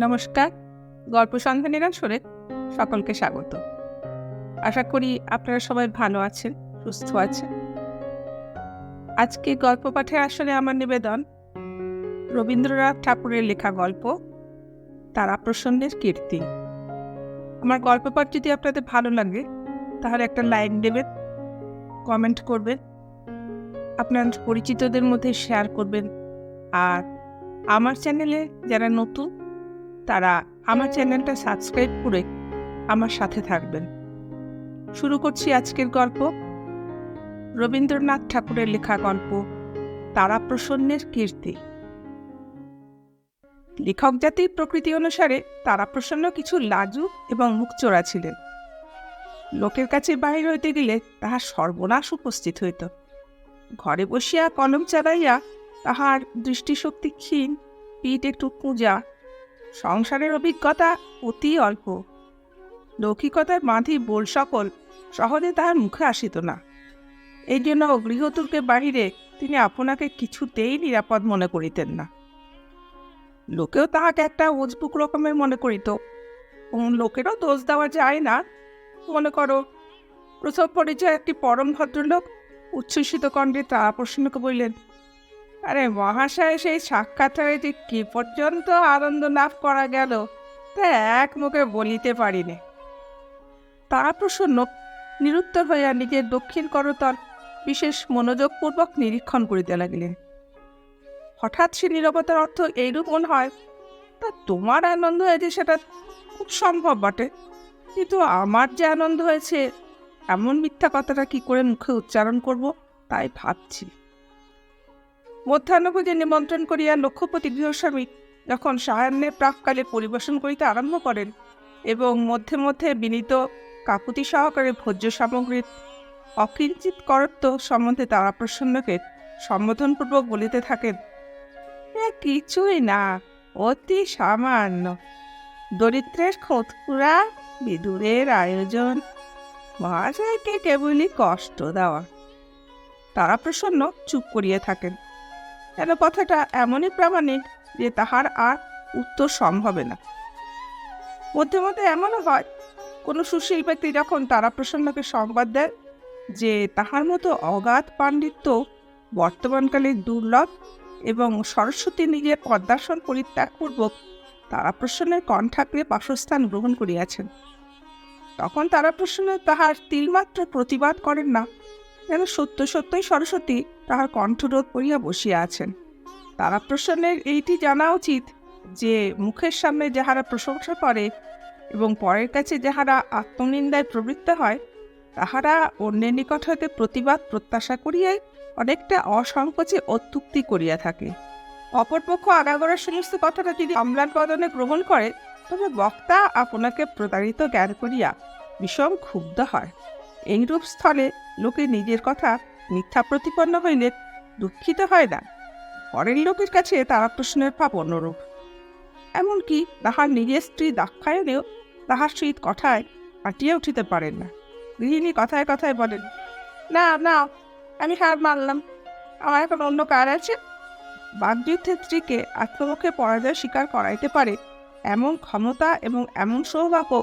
নমস্কার, গল্প সন্ধানীর আসরে সকলকে স্বাগত। আশা করি আপনারা সবাই ভালো আছেন, সুস্থ আছেন। আজকে গল্প পাঠে আসলে আমার নিবেদন রবীন্দ্রনাথ ঠাকুরের লেখা গল্প তারাপ্রসন্নের কীর্তি। আমার গল্প পাঠ যদি আপনাদের ভালো লাগে তাহলে একটা লাইক দেবেন, কমেন্ট করবেন, আপনার পরিচিতদের মধ্যে শেয়ার করবেন। আর আমার চ্যানেলে যারা নতুন তারা আমার চ্যানেলটা সাবস্ক্রাইব করে আমার সাথে থাকবেন। শুরু করছি আজকের গল্প, রবীন্দ্রনাথ ঠাকুরের লেখা গল্প তারাপ্রসন্নের কীর্তি। লেখক জাতির প্রকৃতি অনুসারে তারাপ্রসন্ন কিছু লাজুক এবং মুখচোরা ছিলেন। লোকের কাছে বাহির হইতে গেলে তাহার সর্বনাশ উপস্থিত হইত। ঘরে বসিয়া কলম চালাইয়া তাহার দৃষ্টিশক্তি ক্ষীণ, পিঠ একটু কুঁজা, সংসারের অভিজ্ঞতা অতি অল্প, লৌকিকতার বাঁধি বোল সকল সহজে তাহার মুখে আসিত না। এই জন্য গৃহতুর্কে বাহিরে তিনি আপনাকে কিছুতেই নিরাপদ মনে করিতেন না। লোকেও তাহাকে একটা অজবুক রকমের মনে করিত। লোকেরও দোষ দেওয়া যায় না। মনে করো, প্রথম পরিচয় একটি পরম ভদ্রলোক উচ্ছ্বসিত কণ্ঠে তারাপ্রসন্নকে বললেন, আরে মহাশয়, সেই সাক্ষাৎ হয়ে যে কি পর্যন্ত আনন্দ লাভ করা গেল তা এক মুখে বলিতে পারিনি। তারাপ্রসন্ন নিরুত্তর হইয়া নিজের দক্ষিণ করতল বিশেষ মনোযোগপূর্বক নিরীক্ষণ করিতে লাগিলেন। হঠাৎ সে নীরবতার অর্থ এইরূপ মনে হয়, তা তোমার আনন্দ হয়েছে সেটা খুব সম্ভব বটে, কিন্তু আমার যে আনন্দ হয়েছে এমন মিথ্যা কথাটা কি করে মুখে উচ্চারণ করব তাই ভাবছি। মধ্যাহ্নভোজে নিমন্ত্রণ করিয়া লক্ষ্যপতি গৃহস্বামী যখন সায়াহ্নের প্রাককালে পরিবেশন করিতে আরম্ভ করেন এবং মধ্যে মধ্যে বিনীত কাকুতি সহকারে ভোজ্য সামগ্রীর অকিঞ্চিত করত্ব সম্বন্ধে তারাপ্রসন্নকে সম্বোধনপূর্বক বলিতে থাকেন, কিছুই না, অতি সামান্য, দরিদ্রের খোঁজপুরা বিদুরের আয়োজন, মহাশয়কে কেবলই কষ্ট দেওয়া। তারাপ্রসন্ন চুপ করিয়া থাকেন, যেন কথাটা এমনই প্রামাণিক যে তাহার আর উত্তর সম্ভবে না। মধ্যে মধ্যে এমনও হয়, কোনো সুশীল ব্যক্তি যখন তারাপ্রসন্নকে সংবাদ দেয় যে তাহার মতো অগাধ পাণ্ডিত্য বর্তমানকালে দুর্লভ এবং সরস্বতী নিজের পদ্মাসন পরিত্যাগপূর্বক তারাপ্রসন্নের কণ্ঠাগ্রে বাসস্থান গ্রহণ করিয়াছেন, তখন তারাপ্রসন্ন তাহার তিলমাত্র প্রতিবাদ করেন না, যেন সত্য সত্যই সরস্বতী তাহার কণ্ঠরোধ করিয়া বসিয়া আছেন। তারাপ্রসন্নের এইটি জানা উচিত যে মুখের সামনে যাহারা প্রশংসা করে এবং পরের কাছে যাহারা আত্মনিন্দায় প্রবৃত্ত হয়, তাহারা অন্যের নিকট হইতে প্রতিবাদ প্রত্যাশা করিয়াই অনেকটা অসংকোচে অত্যুক্তি করিয়া থাকে। অপরপক্ষ আগাগোড়ার সমস্ত কথাটা যদি অম্লান বদনে গ্রহণ করে, তবে বক্তা আপনাকে প্রতারিত জ্ঞান করিয়া বিষম ক্ষুব্ধ হয়। এইরূপ স্থলে লোকে নিজের কথা মিথ্যা প্রতিপন্ন হইলে দুঃখিত হয় না। পরের লোকের কাছে তারাপ্রসন্নের ভাব অন্যরূপ। এমনকি তাহার নিজের স্ত্রী দাক্ষায়ণীও তাহার সহিত কথায় কাটিয়ে উঠিতে পারেন না। গৃহিণী কথায় কথায় বলেন, না না, আমি হার মানলাম, আমার এখন অন্য কাজ আছে। বাগযুদ্ধের স্ত্রীকে আত্মপক্ষে পরাজয় স্বীকার করাইতে পারে এমন ক্ষমতা এবং এমন সৌভাগ্য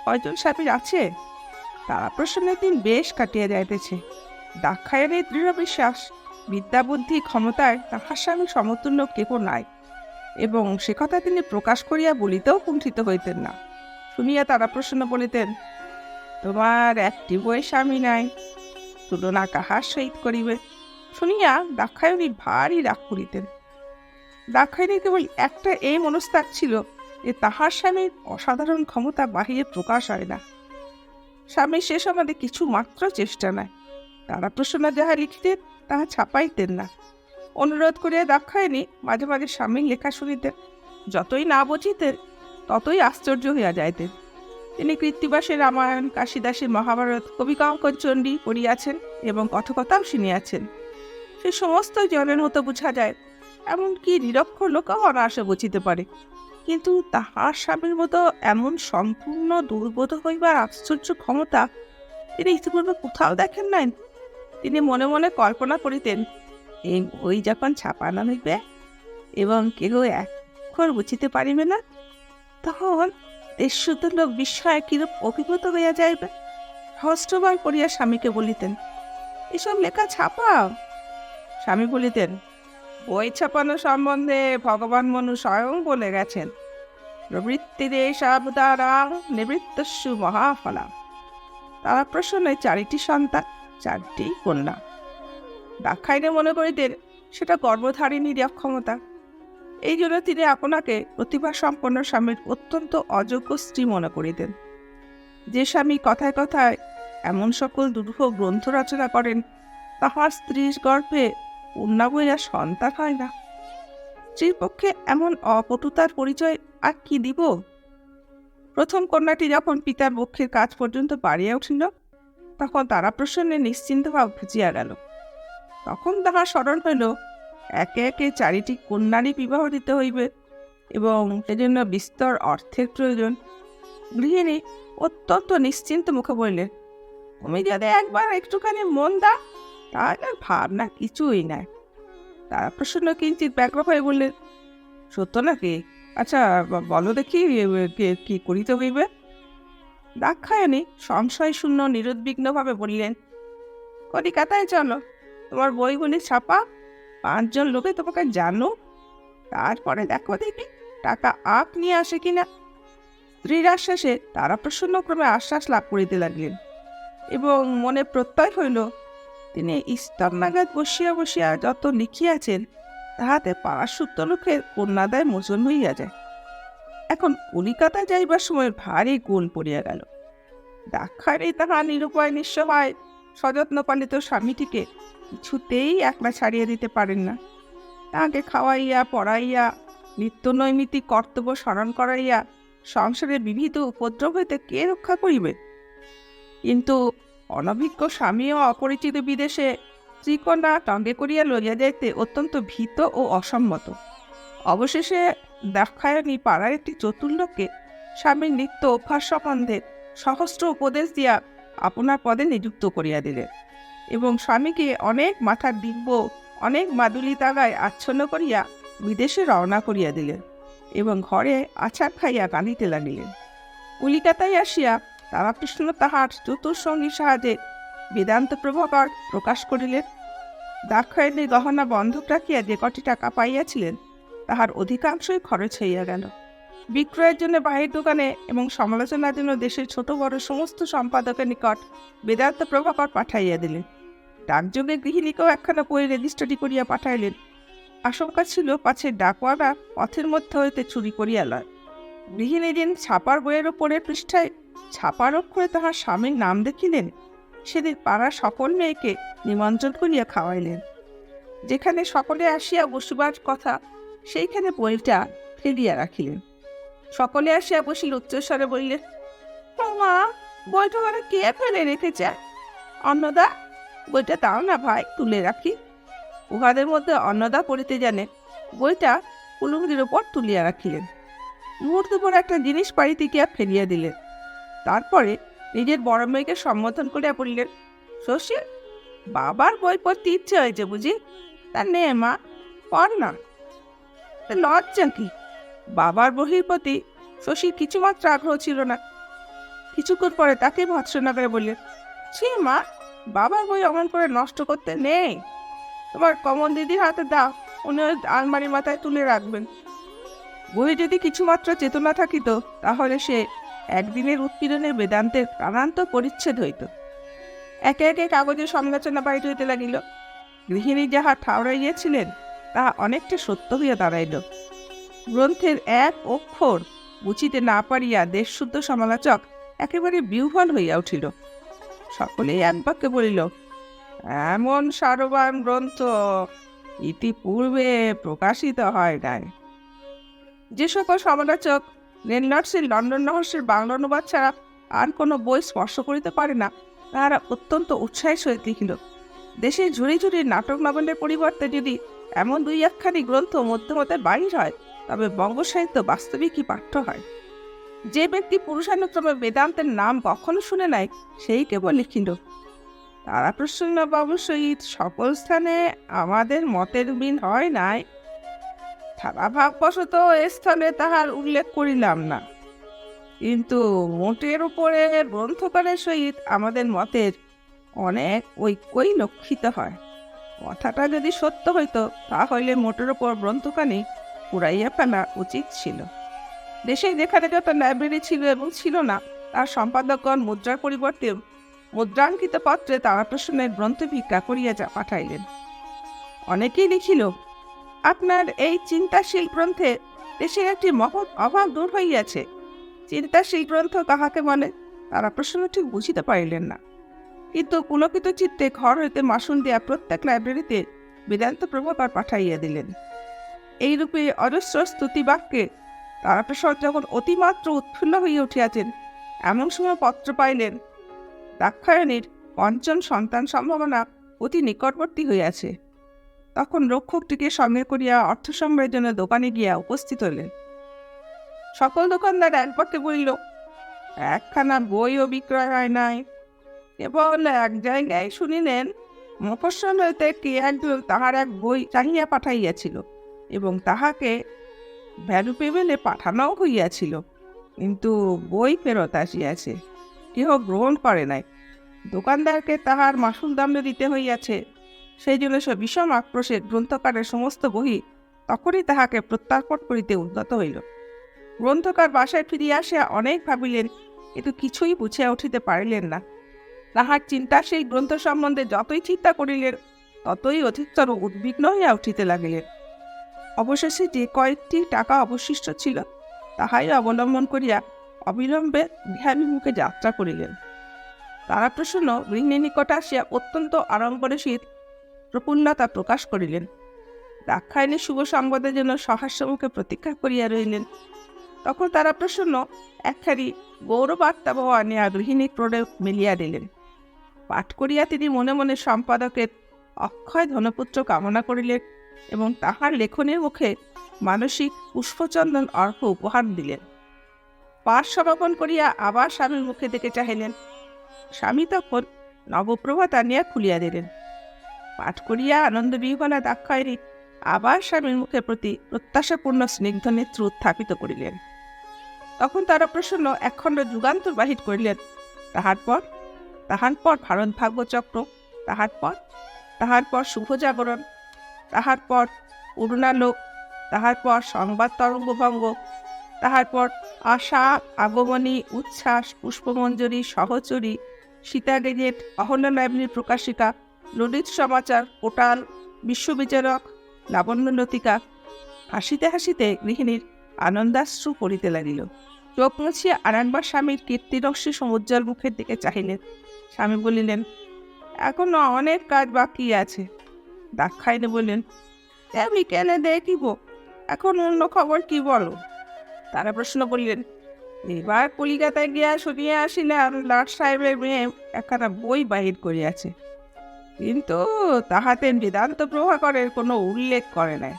কয়জন স্বামীর আছে? তারাপ্রসন্নের দিন বেশ কাটিয়া যাইতেছে। দাক্ষায়ণীর দৃঢ় বিশ্বাস, বিদ্যা বুদ্ধি ক্ষমতায় তাহার স্বামী সমতুল্য কেহ নাই, এবং সে কথা তিনি প্রকাশ করিয়া বলিতেও কুণ্ঠিত হইতেন না। শুনিয়া তারাপ্রসন্ন বলিতেন, তোমার একটি বই স্বামী নাই, তুলনা কাহার সহিত করিবে? শুনিয়া দাক্ষায়ণী ভারী রাগ করিতেন। দাক্ষায়ণী কেবল একটা এই মনস্তাপ ছিল যে তাহার স্বামীর অসাধারণ ক্ষমতা বাহিরে প্রকাশ হয় না। স্বামীর সে সম্বন্ধে কিছু মাত্র চেষ্টা নাই। তারাপ্রসন্ন যাহা লিখিতেন তাহা ছাপাইতেন না। অনুরোধ করিয়া দাক্ষায়ণী মাঝে মাঝে স্বামীর লেখা শুনিতেন। যতই না বুঝিতেন ততই আশ্চর্য হইয়া যাইতেন। তিনি কৃত্তিবাসের রামায়ণ, কাশিদাসের মহাভারত, কবি কঙ্কনচণ্ডী পড়িয়াছেন এবং কথকথাও শুনিয়াছেন। সে সমস্ত জনের মতো বুঝা যায়, এমনকি নিরক্ষর লোকও অনায়াসে বুঝিতে পারে। কিন্তু তাহার স্বামীর মতো এমন সম্পূর্ণ দুর্বোধ হইবার আশ্চর্য ক্ষমতা তিনি ইতিপূর্বে কোথাও দেখেন নাই। তিনি মনে মনে কল্পনা করিতেন, এই বই যখন ছাপানো হইবে এবং কেহ এক অক্ষর বুঝিতে পারিবে না, তখন দেশশুদ্ধ লোক বিস্ময়ে কিরূপ অভিভূত হইয়া যাইবে। হস্তবার করিয়া স্বামীকে বলিতেন, এসব লেখা ছাপাও। স্বামী বলিতেন, বই ছাপানো সম্বন্ধে ভগবান মনু স্বয়ং বলে গেছেন, প্রবৃত্তিরে সাবধারাং নিবৃত্তস্যু মহাফলা। তারা প্রসন্নে 4টি সন্তান, 4টি কন্যা। দাক্ষায়ণী মনে করিতেন সেটা গর্ভধারিণীর অক্ষমতা। এই জন্য তিনি আপনাকে প্রতিভা সম্পন্ন স্বামীর অত্যন্ত অযোগ্য স্ত্রী মনে করিতেন। যে স্বামী কথায় কথায় এমন সকল দুরূহ গ্রন্থ রচনা করেন, তাহার স্ত্রীর গর্ভে কন্যা বইয়া সন্তান হয় না। স্ত্রীর পক্ষে এমন অপটুতার পরিচয় আর কি দিব। প্রথম কন্যাটি যখন পিতার বক্ষের কাজ পর্যন্ত বাড়িয়া উঠিল, তখন তারা প্রসন্নে নিশ্চিন্ত ভাব বুঝিয়া গেল। তখন তাহার স্মরণ হইল, একে একে 4টি কন্যারই বিবাহ দিতে হইবে এবং সেজন্য বিস্তর অর্থের প্রয়োজন। গৃহিণী অত্যন্ত নিশ্চিন্ত মুখে বললেন, তুমি যদি একবার একটুখানি মন দাও, তাহলে ভাবনা কিছুই নাই। তারা প্রসন্ন কিঞ্চিত ব্যগ্র হয়ে বললেন, সত্য নাকি? আচ্ছা বলো দেখি, কি করিতে হইবে? দাক্ষায়ণী সংশয় শূন্য নিরুদ্বিগ্নভাবে বললেন, কলিকাতায় চলো, তোমার বইগুলি ছাপা, 5 জন লোকে তোমাকে জানো, তারপরে দেখো দেখি টাকা আপ নিয়ে আসে কিনা। স্ত্রীর আশ্বাসে তারা প্রসন্নক্রমে আশ্বাস লাভ করিতে লাগলেন এবং মনে প্রত্যয় হইল, তিনি স্তর নাগাদ বসিয়া বসিয়া যত লিখিয়াছেন, তাহাতে পাড়াসুদ্ধ লোকের কন্যাদায় মোচন হইয়া যায়। এখন কলিকাতায় যাইবার সময় ভারী গোল পড়িয়া গেল। দাক্ষায়ণী তাহা নিরুপায় নিঃসহায় সযত্ন পালিত স্বামীটিকে কিছুতেই একলা ছাড়িয়া দিতে পারেন না। তাহাকে খাওয়াইয়া পড়াইয়া নিত্য নৈমিত্তিক কর্তব্য স্মরণ করাইয়া সংসারের বিবিধ উপদ্রব হইতে কে রক্ষা করিবে? কিন্তু অনভিজ্ঞ স্বামী ও অপরিচিত বিদেশে স্ত্রীকন্যা সঙ্গে করিয়া লইয়া যাইতে অত্যন্ত ভীত ও অসম্মত। অবশেষে দাক্ষায়ণী পাড়ার একটি চতুর লোককে স্বামীর নিত্য অভ্যাস সম্বন্ধে সহস্র উপদেশ দিয়া আপনার পদে নিযুক্ত করিয়া দিলেন এবং স্বামীকে অনেক মাথার দিব্য, অনেক মাদুলি তাগায় আচ্ছন্ন করিয়া বিদেশে রওনা করিয়া দিলেন এবং ঘরে আছাড় খাইয়া কাঁদিতে লাগিলেন। কলিকাতায় আসিয়া রামকৃষ্ণ তাহার চতুর্সঙ্গীর সাহায্যে বেদান্ত প্রভাকর প্রকাশ করিলেন। দাক্ষায়ণীর গহনা বন্ধক রাখিয়া যে কটি টাকা পাইয়াছিলেন, তাহার অধিকাংশই খরচ হইয়া গেল। বিক্রয়ের জন্য বাহির দোকানে এবং সমালোচনার জন্য দেশের ছোট বড় সমস্ত সম্পাদকের নিকট বেদান্ত প্রভাকর পাঠাইয়া দিলেন। ডাকযোগে গৃহিণীকেও একখানা বই রেজিস্ট্রি করিয়া পাঠাইলেন। আশঙ্কা ছিল পাছে ডাকওয়ালা পথের মধ্যে হইতে চুরি করিয়া লয়। গৃহিণী দিন ছাপার বইয়ের ওপরের পৃষ্ঠায় ছাপার অক্ষরে তাহার স্বামীর নাম দেখিলেন। সেদিন পাড়ার সকল মেয়েকে নিমন্ত্রণ করিয়া খাওয়াইলেন। যেখানে সকলে আসিয়া বসিবার কথা, সেইখানে বইটা ফেলিয়া রাখিলেন। সকলে আসিয়া বসিল, উচ্চস্বরে বলিলেন, মা, বইটা ওরা কে ফেলে রেখেছে? অন্নদা, বইটা দাও না ভাই, তুলে রাখি। উহাদের মধ্যে অন্নদা পড়িতে জানে, বইটা কুলুঙ্গির ওপর তুলিয়া রাখিলেন। মুহূর্ত পর একটা জিনিস বাড়িতে গিয়া ফেলিয়া দিলেন। তারপরে নিজের বড় মেয়েকে সম্বোধন করিয়া বলিলেন, শশী, বাবার বই পড়তে ইচ্ছে হয়েছে বুঝি? তা নে মা, পড় না। লজ্জা কি? বাবার বহির প্রতি শশীর কিছুমাত্র আগ্রহ ছিল না। কিছুক্ষণ পরে তাকে ভৎসনা করে বললেন, ছি মা, বাবার বই অমন করে নষ্ট করতে নেই। তোমার কমল দিদির হাতে দাও, উনি আলমারির মাথায় তুলে রাখবেন। বই যদি কিছুমাত্র চেতনা থাকিত, তাহলে সে একদিনের উৎপীড়নের বেদান্তের প্রাণান্ত পরিচ্ছেদ হইত। একে একে কাগজের সমালোচনা বাহির হইতে লাগিল। গৃহিণী যাহা ঠাউরাইয়াছিলেন, তাহা অনেকটা সত্য হইয়া দাঁড়াইল। গ্রন্থের এক অক্ষর বুঝিতে না পারিয়া দেশশুদ্ধ সমালোচক একেবারে বিহ্বল হইয়া উঠিল। সকলেই এক বাক্যে বলিল, এমন সারবান গ্রন্থ ইতিপূর্বে প্রকাশিত হয় নাই। যে সকল সমালোচক রেনল্ডসের লন্ডন রহস্যের বাংলা অনুবাদ ছাড়া আর কোনো বই স্পর্শ করিতে পারে না, তাহারা অত্যন্ত উৎসাহের সহিত লিখিল, দেশে ঝুড়ি ঝুড়ি নাটক নভেলের পরিবর্তে যদি এমন 2-1খানি গ্রন্থ মধ্যে মধ্যে বাহির হয়, তবে বঙ্গ সাহিত্য বাস্তবিকই পাঠ্য হয়। যে ব্যক্তি পুরুষানুক্রমে বেদান্তের নাম কখনো শুনে নাই, সেই কেবল লিখিল। তারা প্রসন্ন বাবুর সহিত সকল স্থানে আমাদের মতের মিল হয় নাই। ধারাভাববশত এ স্থলে তাহার উল্লেখ করিলাম না। কিন্তু মোটের উপরে গ্রন্থকারের সহিত আমাদের মতের অনেক ঐক্যই লক্ষিত হয়। কথাটা যদি সত্য হইত, তাহলে মোটের উপর গ্রন্থখানি পুড়াইয়া ফেলা উচিত ছিল। দেশে যেখানে যত লাইব্রেরি ছিল এবং ছিল না, তার সম্পাদকগণ মুদ্রার পরিবর্তে মুদ্রাঙ্কিত পত্রে তারাপ্রসন্নের গ্রন্থ ভিক্ষা করিয়া পাঠাইলেন। অনেকেই লিখিল, আপনার এই চিন্তাশীল গ্রন্থে দেশের একটি মহৎ অভাব দূর হইয়াছে। চিন্তাশীল গ্রন্থ কাহাকে বলে তারাপ্রসন্ন ঠিক বুঝিতে পারিলেন না, কিন্তু পুলকিত চিত্তে ঘর হইতে মাসুল দিয়া প্রত্যেক লাইব্রেরিতে বেদান্ত প্রভাকর পাঠাইয়া দিলেন। এইরূপে অজস্র স্তুতি বাক্যে তারাপ্রসাদ যখন অতিমাত্র উৎফুল্ল হইয়া উঠিয়াছেন, এমন সময় পত্র পাইলেন দাক্ষায়ণীর পঞ্চম সন্তান সম্ভাবনা অতি নিকটবর্তী হইয়াছে। তখন রক্ষকটিকে সঙ্গে করিয়া অর্থ সংগ্রহের জন্য দোকানে গিয়া উপস্থিত হইলেন। সকল দোকানদার একবাক্যে বলিল, একখানা বইও বিক্রয় হয় নাই। কেবল এক জায়গায় শুনিলেন মফস্বল হইতে কে একজন তাহার এক বই চাহিয়া পাঠাইয়াছিল এবং তাহাকে ভ্যালু পেমেন্টে পাঠানোও হইয়াছিল, কিন্তু বই ফেরত আসিয়াছে, কেহ গ্রহণ করে নাই। দোকানদারকে তাহার মাসুল দামে দিতে হইয়াছে। সেই জন্য সে বিষম আক্রোশে গ্রন্থকারের সমস্ত বই তখনই তাহাকে প্রত্যার্পণ করিতে উদ্যত হইল। গ্রন্থকার বাসায় ফিরিয়া আসিয়া অনেক ভাবিলেন, কিন্তু কিছুই বুঝিয়া উঠিতে পারিলেন না। তাহার চিন্তা সেই গ্রন্থ সম্বন্ধে যতই চিন্তা করিলেন, ততই অধিকতর উদ্বিগ্ন হইয়া উঠিতে লাগিলেন। অবশেষে যে কয়েকটি টাকা অবশিষ্ট ছিল, তাহাই অবলম্বন করিয়া অবিলম্বে গৃহাভিমুখে যাত্রা করিলেন। তারাপ্রসন্ন গৃহিণীর নিকট আসিয়া অত্যন্ত আড়ম্বরের সহিত প্রফুল্লতা প্রকাশ করিলেন। দাক্ষায়ণী শুভ সংবাদের জন্য সহাস্যমুখে প্রতীক্ষা করিয়া রহিলেন। তখন তারাপ্রসন্ন একখানি গৌরবার্তাবহ আনিয়া গৃহিণীর ক্রোড়ে মিলিয়া দিলেন। পাঠ করিয়া তিনি মনে মনে সম্পাদকের অক্ষয় ধনপুত্র কামনা করিলেন এবং তাহার লেখনের মুখে মানসিক পুষ্পচন্দন অর্ঘ্য উপহার দিলেন। পাঠ সমাপন করিয়া আবার স্বামীর মুখে দেখে চাহিলেন। স্বামী তখন নবপ্রভাত আনিয়া খুলিয়া দিলেন। পাঠ করিয়া আনন্দ বিহ্বলা দাক্ষায়ণী আবার স্বামীর মুখের প্রতি প্রত্যাশাপূর্ণ স্নিগ্ধ নেত্র উত্থাপিত করিলেন। তখন তারাপ্রসন্ন একখণ্ড যুগান্তর বাহির করিলেন। তাহার পর ভারত ভাগ্যচক্র, তাহার পর শুভ জাগরণ, তাহার পর অরুণালোক, তাহার পর সংবাদ তরঙ্গভঙ্গ, তাহার পর আশা, আগমনী, উচ্ছ্বাস, পুষ্পমঞ্জরী, সহচরী, সীতা গেজেট, অহল্যা লাইব্রেরির প্রকাশিকা, ললিত সমাচার, কোটাল, বিশ্ববিচারক, লাবণ্যলতিকা। হাসিতে হাসিতে গৃহিণীর আনন্দাশ্রু পড়িতে লাগিল। চোখ মুছিয়া আরেকবার স্বামীর কীর্তিরশ্মি সমুজ্জ্বল মুখের দিকে চাহিলেন। স্বামী বলিলেন, এখনো অনেক কাজ বাকি আছে। দাক্ষায়ণী বললেন, বিকেলে দেখিব, এখন অন্য খবর কি বলো? তারাপ্রসন্ন বললেন, এবার কলিকাতায় গিয়া শুনিয়া আসিলাম লর্ড সাহেবের মেয়ে একখানা বই বাহির করিয়াছে, কিন্তু তাহাতে বেদান্ত প্রভাকরের কোনো উল্লেখ করে নাই।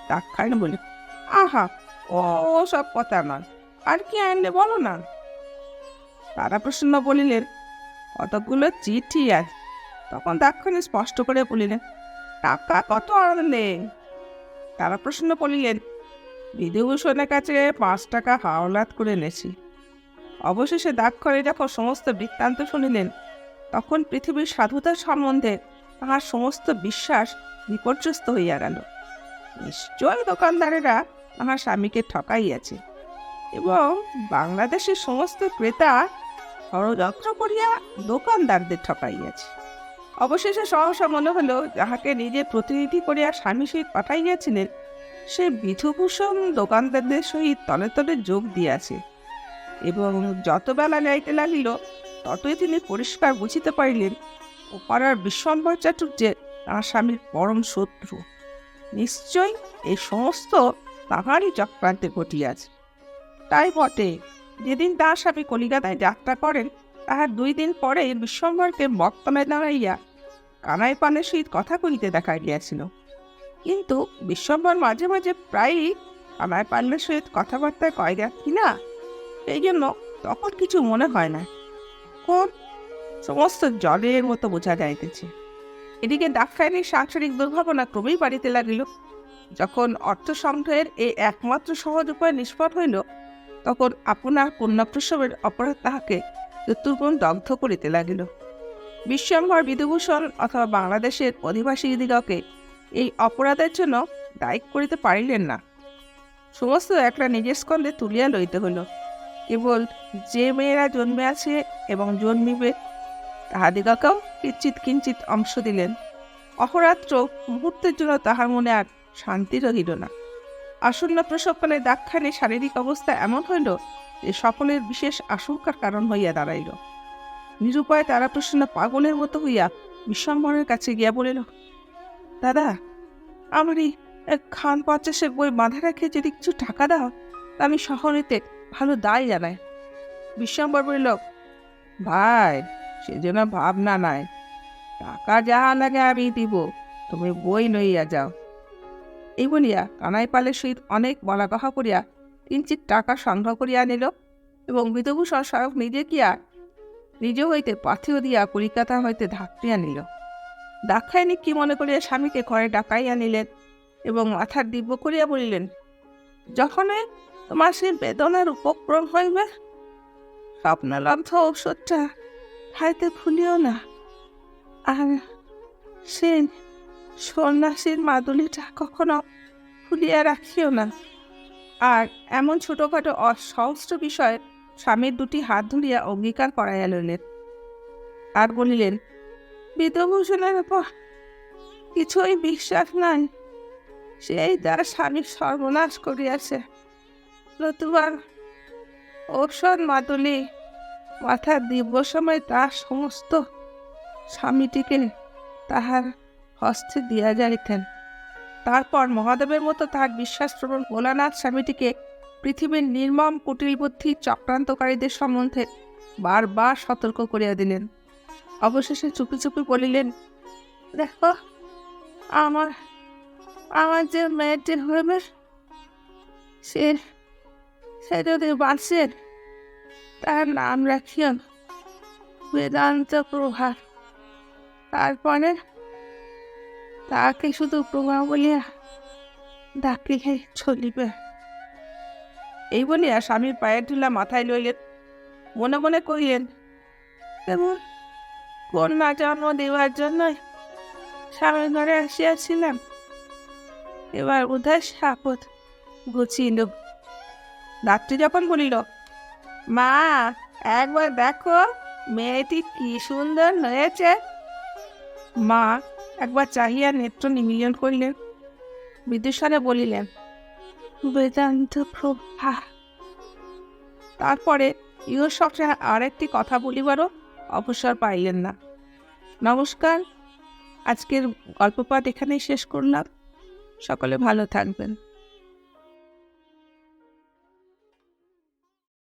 দাক্ষায়ণী বললেন, আহা, ও সব কথা নয়, আর কি আনলে বলো না। তারাপ্রসন্ন বলিলেন, কতগুলো চিঠি আছে। তখন দাক্ষায়ণী স্পষ্ট করে বলিলেন, টাকা কত আনলে? তারাপ্রসন্ন বলিলেন, বিধুভূষণের কাছে 5 টাকা হাওলাত করে এনেছি। অবশেষে দাক্ষায়ণী যখন সমস্ত বৃত্তান্ত শুনিলেন, তখন পৃথিবীর সাধুতা সম্বন্ধে তাহার সমস্ত বিশ্বাস বিপর্যস্ত হইয়া গেল। নিশ্চয় দোকানদারেরা তাহার স্বামীকে ঠকাইয়াছে এবং বাংলাদেশের সমস্ত ক্রেতা ষড়যন্ত্র করিয়া দোকানদারদের ঠকাইয়াছে। অবশেষে সহসা মনে হলো, যাহাকে নিজে প্রতিনিধি করিয়া স্বামী সহিত পাঠাইয়াছিলেন, সে বিধুভূষণ দোকানদারদের সহিত তলে তলে যোগ দিয়াছে এবং যত বেলা যাইতে লাগিল, ততই তিনি পরিষ্কার বুঝিতে পারিলেন ও পাড়ার বিশ্বম্ভর চাটুর্যে তাঁর স্বামীর পরম শত্রু। নিশ্চয়ই এই সমস্ত তাহারই চক্রান্তে ঘটিয়াছে। তাই বটে, যেদিন তাঁর স্বামী কলিকাতায় যাত্রা করেন, তাহার 2 দিন পরে বিশ্বম্ভরকে বক্তলায় দাঁড়াইয়া কানাই পানের সহিত কথা কহিতে দেখা গিয়াছিল। কিন্তু বিশ্বম্ভর মাঝে মাঝে প্রায়ই কানাই পানের সহিত কথাবার্তায় কয় গেছি না, এই জন্য তখন কিছু মনে হয় না, কোন সমস্ত জলের মতো বোঝা যাইতেছে। এদিকে দাক্ষায়ণীর সাংসারিক দুর্ভাবনা ক্রমেই বাড়িতে লাগিল। যখন অর্থ সংগ্রহের এই একমাত্র সহজ উপায় নিষ্ফল হইল, তখন আপনার কন্যাপ্রসবের অপরাধ তাহাকে চতুর্গুণ দগ্ধ করিতে লাগিল। বিশ্বম্ভর বিধুভূষণ অথবা বাংলাদেশের অধিবাসীদিগকে এই অপরাধের জন্য দায়ী করিতে পারিলেন না। সমস্ত একলা নিজের স্কন্ধে তুলিয়া লইতে হইল। কেবল যে মেয়েরা জন্মিয়াছে এবং জন্মিবে তাহাদিগকেও কিঞ্চিৎ কিঞ্চিৎ অংশ দিলেন। অহরাত্র মুহূর্তের জন্য তাহার মনে আর শান্তি রহিল না। আসন্ন প্রসবকালে দাক্ষায়ণীর শারীরিক অবস্থা এমন হইল যে সকলের বিশেষ আশঙ্কার কারণ হইয়া দাঁড়াইল। নিরুপায় তারাপ্রসন্ন পাগলের মতো হইয়া বিশ্বম্ভরের কাছে গিয়া বলিল, দাদা, আমার এই খান 50 বই বাঁধা রেখে যদি কিছু টাকা দাও, আমি শহরেতে ভালো দায় জানাই। বিশ্বম্ভর বলিল, ভাই, সেজন্য ভাবনা নাই, টাকা যাহা লাগে আমি দিব, তুমি বই লইয়া যাও। এই বলিয়া কানাই পালের সহিত অনেক বলাকহা করিয়া কিঞ্চিৎ টাকা সংগ্রহ করিয়া আনিল এবং বিধুভূষণ স্বয়ং নিজে হইতে পাথিও দিয়া কলিকাতা হইতে ধাত্রিয়া নিল। দাক্ষায়ণী কি মনে করিয়া স্বামীকে ঘরে ডাকাইয়া নিলেন এবং মাথার দিব্য করিয়া বলিলেন, যখনই তোমার সেই বেদনার উপক্রম হইবে, স্বপ্নলব্ধ ঔষধটা খাইতে ভুলিও না, আর সে সন্ন্যাসীর মাদুলিটা কখনো ভুলিয়া রাখিও না। আর এমন ছোটখাটো অসহস্র বিষয়ে স্বামীর দুটি হাত ধরিয়া অঙ্গীকার করাইয়া লইলেন। আর বলিলেন, বিধুভূষণের উপর কিছুই বিশ্বাস নাই, সেই তার স্বামীর সর্বনাশ করিয়াছে। নতুবা ঔষধ মাদুলি মাথার দিব্য সময় তার সমস্ত স্বামীটিকে তাহার হস্তে দিয়া যাইতেন। তারপর মহাদেবের মতো তাহার বিশ্বাসপ্রবণ ভোলানাথ স্বামীটিকে পৃথিবীর নির্মম কুটিলবুদ্ধি চক্রান্তকারীদের সম্বন্ধে বারবার সতর্ক করিয়া দিলেন। অবশেষে চুপি চুপি বলিলেন, দেখো, আমার যে মেয়েটি হইবে, সে যদি বাঁচে, তার নাম রাখিও বেদান্ত প্রভা। তারপরে তাকে শুধু প্রভা বলিয়া ডাকিলে চলিবে। এই বলিয়া স্বামীর পায়ের ধুলা মাথায় লইলেন। মনে মনে কহিলেন, তেমন কন্যা জন্ম দেওয়ার জন্যই স্বামীর ঘরে আসিয়াছিলাম, এবার বোধহয় সাপদ গুছিল। রাত্রি যখন বলিল, মা, একবার দেখো মেয়েটি কি সুন্দর হয়েছে, মা একবার চাহিয়া নেত্র নিমীলন করিলেন, বিদুষণে বলিলেন, বেদান্ত প্রভা। তারপরে ইহর সঙ্গে আর একটি কথা বলিবারও অবসর পাইলেন না। নমস্কার, আজকের গল্পপাঠ এখানেই শেষ করলাম। সকলে ভালো থাকবেন।